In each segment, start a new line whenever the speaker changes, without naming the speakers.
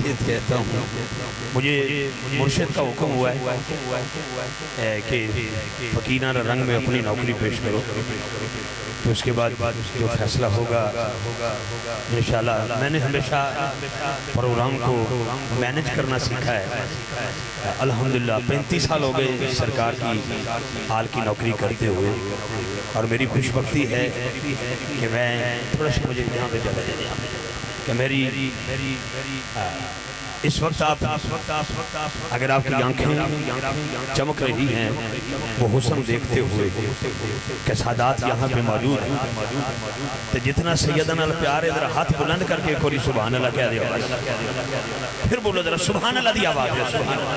फकीर कहता हूँ। मुझे मुर्शिद का हुक्म हुआ है कि फकीराना रंग में अपनी नौकरी पेश करो, तो उसके बाद जो फैसला होगा इंशाल्लाह। मैंने हमेशा प्रोग्राम को मैनेज करना सीखा है अल्हम्दुलिल्लाह। 35 साल हो गए सरकार की हाल की नौकरी करते हुए, और मेरी खुशबख्ती है कि मैं थोड़ा सा मुझे यहाँ पे चला जाए कि मेरी इस वक्त आप अगर आपकी आंखें चमक रही हैं वो हुस्न देखते हुए कि सादात यहाँ पे मौजूद हैं, तो जितना सैयदना अल प्यार इधर हाथ बुलंद करके कोई सुभान अल्लाह कह दे, फिर बोलो जरा सुभान अल्लाह दी आवाज़ है। सुभान अल्लाह।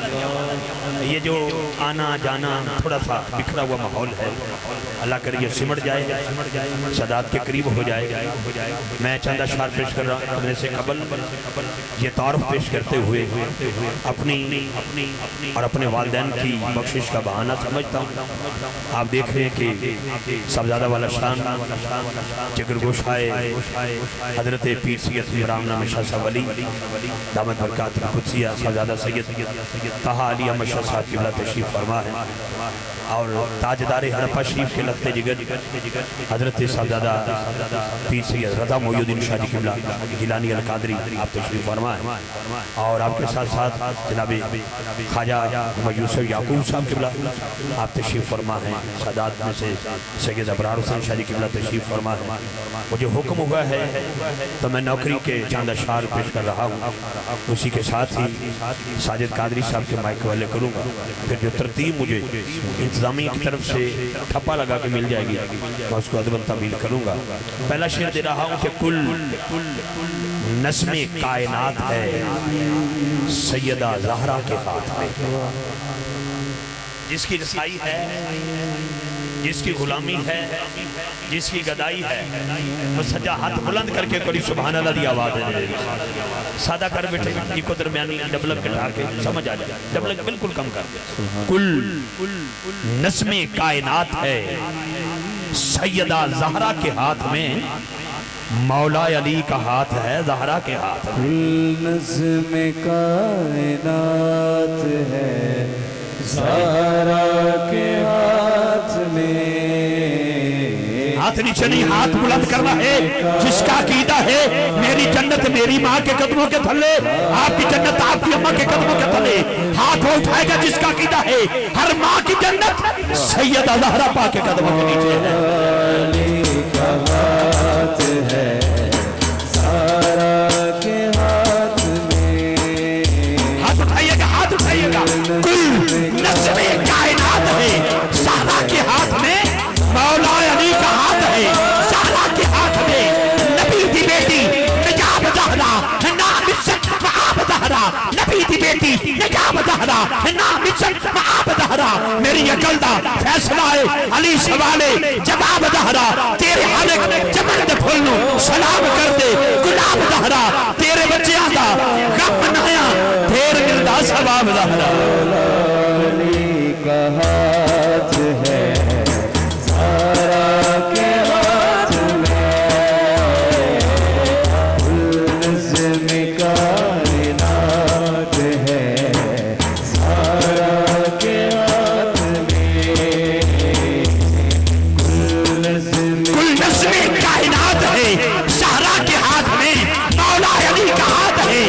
ये जो आना जाना थोड़ा सा बिखरा हुआ माहौल है, अल्लाह करिए सिमट जाए, सादात के करीब हो जाए। मैं चंद अशआर पेश कर रहा अपने से कबल ये तारुफ पेश करते हुए अपनी और अपने वालिदैन की बख्शिश का बहाना समझता हूँ। आप देख रहे हैं कि सबजादा वाला शान जिगरगोशाए हजरत पीर सैयद इमरान नाम शाह साहब वली दामद बरकात कुदसिया सबजादा सैयद ताहा अली अहमद शाह साहब क़िबला तशरीफ फरमा है, और ताजदार हड़प्पा शरीफ के लगते जिगर हजरत साहबजादा पीर सैयद रज़ा मोइनुद्दीन शाह जी क़िबला गिलानी अल कादरी आप तशरीफ फरमा है, और आपके साथ साथ जनाब ख्वाजा यूसुफ याकूब साहब क़िबला आप तशरीफ फरमा हैं। सादात में से सैयद अबरार हुसैन शाह जी क़िबला तशरीफ फरमा है। मुझे हुक्म हुआ है तो मैं नौकरी के चंद अशआर पेश कर रहा हूँ, उसी के साथ ही साजिद कादरी साहब के माइक वाले करूँगा। फिर जो तरतीब मुझे इंतजामिया की तरफ से ठप्पा लगा के मिल जाएगी मैं उसको अदबन तमील करूँगा। पहला शेर दे रहा हूँ कि कुल नस्मे कायनात है सैयदा ज़हरा के हाथ में, जिसकी रसाई है, जिसकी गुलामी है, जिसकी गदाई है, वो सजा हाथ बुलंद करके कोई सुभान अल्लाह दी आवाज़ है। सादा कर बेटे इको दरमियानी डबलक कटा के समझ आ जाए, डबलक बिल्कुल कम कर दे। कुल नस्मे कायनात है सैयदा ज़हरा के हाथ में, मौला अली का हाथ है ज़हरा के हाथ में।
नज़्म कायनात है ज़हरा के हाथ में।
हाथ नीचे नहीं, हाथ बुलंद करना है। जिसका अकीदा है मेरी जन्नत मेरी माँ के कदमों के थले, आपकी जन्नत आपकी अम्मा के कदमों के थले, हाथ वो उठाएगा जिसका अकीदा है हर माँ की जन्नत सैयदा ज़हरा पाक के कदमों के नीचे है।
हाथ है ज़हरा के हाथ में,
हाथ उठाइएगा, हाथ उठाइएगा। कुल नस्मे कायनात है ज़हरा के हाथ में, मौला अली का हाथ है ज़हरा के हाथ में। नबी की बेटी निजाब ज़हरा नाम इज़्ज़त मआब ज़हरा, नबी की बेटी निजाब ज़हरा नाम इज़्ज़त मआब ज़हरा। मेरी अकलदा फैसला है अली सवाले जवाब ज़हरा, तेरे हर एक चमन दे फुल नू सलाम कर दे गुलाब ज़हरा, तेरे बच्चियां दा गम मनाया फेर मिलदा सवाब ज़हरा।
अली का हाथ है ज़हरा के हाथ में, नज़्म कायनात है ज़हरा के हाथ में। कुल नज़्म
कायनात है ज़हरा के हाथ में, मौला अली का हाथ है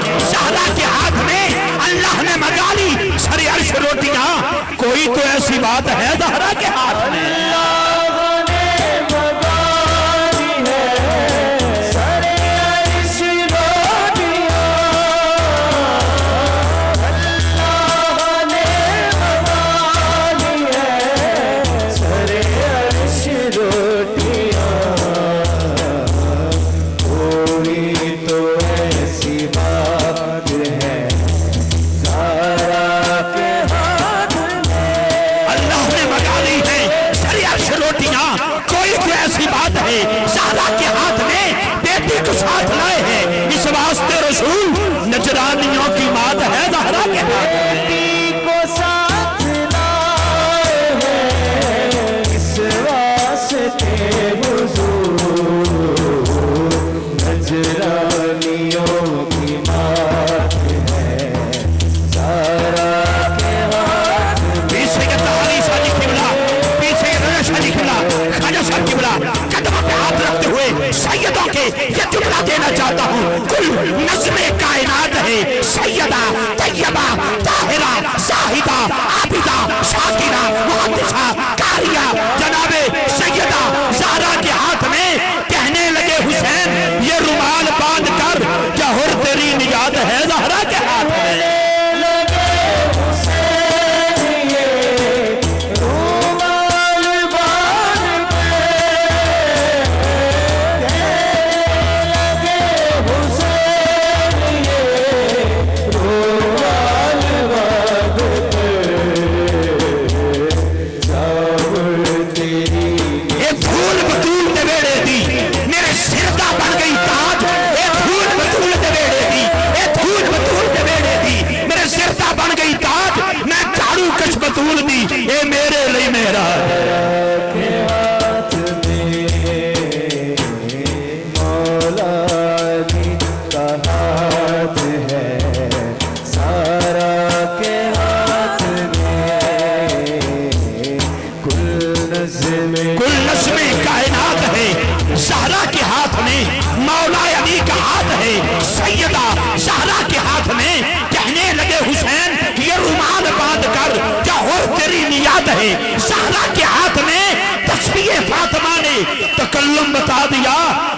रहे। ज़हरा के हाथ में तस्बीह फातिमा ने तकल्लुम बता दिया,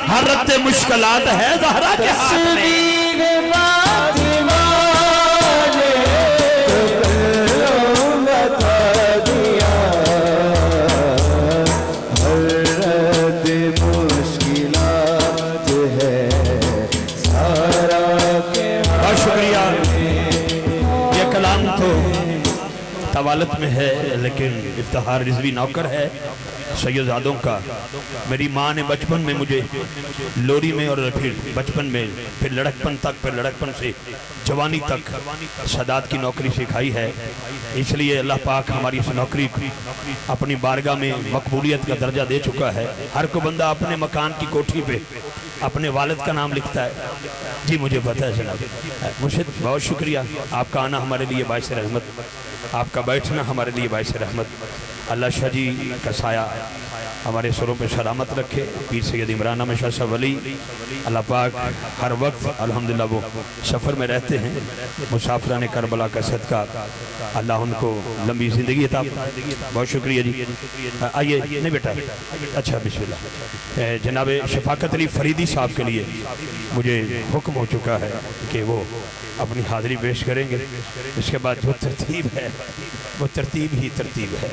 हरत मुश्किलात है ज़हरा के हाथ में। तवालत में है, लेकिन इफ्तिखार रिजवी नौकर है सैयदादों का। मेरी माँ ने बचपन में मुझे लोरी में और फिर बचपन में फिर लड़कपन तक, फिर लड़कपन से जवानी तक सदात की नौकरी सिखाई है। इसलिए अल्लाह पाक हमारी इस नौकरी अपनी बारगाह में मकबूलियत का दर्जा दे चुका है। हर को बंदा अपने मकान की कोठी पे अपने वालिद का नाम लिखता है। जी मुझे पता है जनाब। मुझे बहुत शुक्रिया, आपका आना हमारे लिए बाइस रहमत, आपका बैठना हमारे लिए बाइस रहमत। अल्लाह शाह जी का साया हमारे सरों पे सलामत रखे। पीर सैयद इमरान अहमद शाह साहब वली अल्लाह पाक हर वक्त अल्हम्दुलिल्लाह वो सफ़र में रहते हैं। मुसाफिरान करबला का सदका अल्लाह उनको लंबी ज़िंदगी अता। बहुत शुक्रिया जी। आइए नहीं बेटा, अच्छा बिस्मिल्लाह। जनाब शफाकत अली फरीदी साहब के लिए मुझे हुक्म हो चुका है कि वो अपनी हाज़िरी पेश करेंगे। इसके बाद जो तरतीब है वो तरतीब ही तरतीब है।